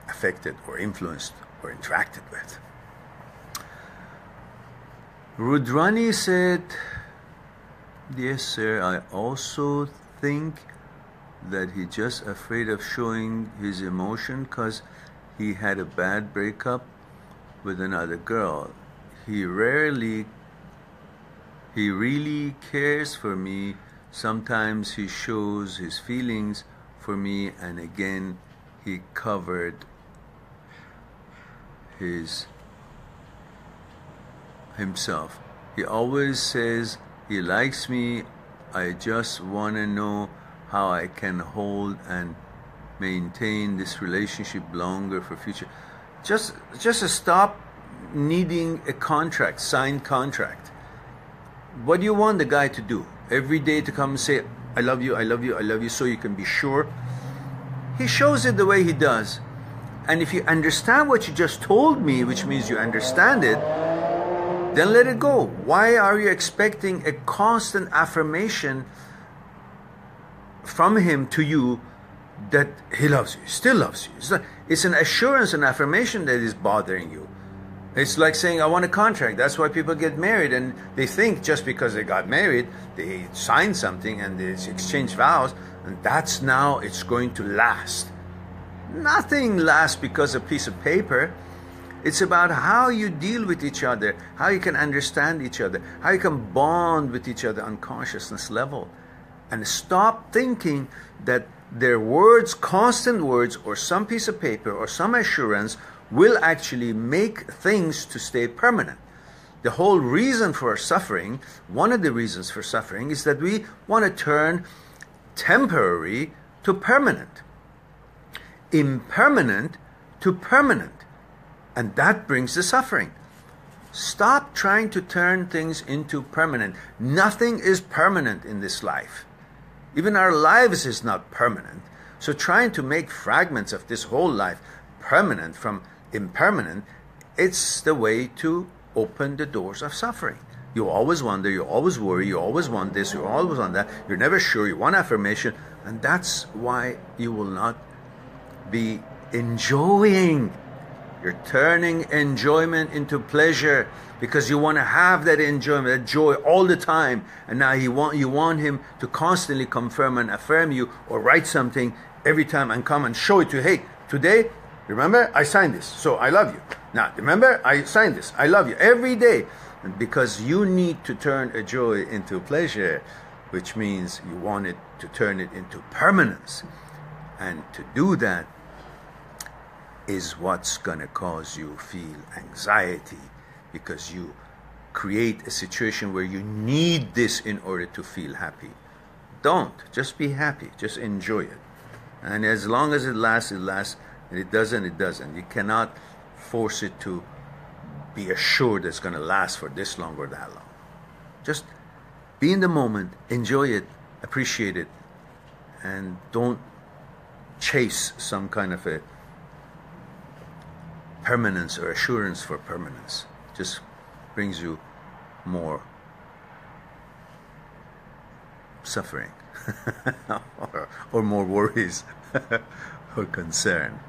affected or influenced or interacted with. Rudrani said, yes sir, I also think that he's just afraid of showing his emotion because he had a bad breakup with another girl. He really cares for me. Sometimes he shows his feelings for me, and again he covered himself. He always says he likes me. I just want to know how I can hold and maintain this relationship longer for future. Just stop needing a contract, signed contract. What do you want the guy to do? Every day to come and say, I love you, I love you, I love you, so you can be sure? He shows it the way he does. And if you understand what you just told me, which means you understand it, then let it go. Why are you expecting a constant affirmation from him to you that he loves you, still loves you? It's an assurance, an affirmation that is bothering you. It's like saying, I want a contract. That's why people get married, and they think just because they got married, they signed something and they exchanged vows, and that's now it's going to last. Nothing lasts because of a piece of paper. It's about how you deal with each other, how you can understand each other, how you can bond with each other on consciousness level. And stop thinking that their words, constant words, or some piece of paper, or some assurance will actually make things to stay permanent. The whole reason for suffering, one of the reasons for suffering, is that we want to turn temporary to permanent, impermanent to permanent, and that brings the suffering. Stop trying to turn things into permanent. Nothing is permanent in this life. Even our lives is not permanent. So trying to make fragments of this whole life permanent from impermanent, it's the way to open the doors of suffering. You always wonder, you always worry, you always want this, you always want that, you're never sure, you want affirmation, and that's why you will not be enjoying. You're turning enjoyment into pleasure because you want to have that enjoyment, that joy all the time, and now you want him to constantly confirm and affirm you, or write something every time and come and show it to you. Hey, today, remember, I signed this, so I love you. Now, remember, I signed this, I love you, every day. And because you need to turn a joy into pleasure, which means you want it to turn it into permanence. And to do that is what's going to cause you feel anxiety, because you create a situation where you need this in order to feel happy. Don't. Just be happy. Just enjoy it. And as long as it lasts, it lasts. And it doesn't, it doesn't. You cannot force it to be assured it's going to last for this long or that long. Just be in the moment, enjoy it, appreciate it, and don't chase some kind of a permanence or assurance for permanence. Just brings you more suffering or more worries or concern.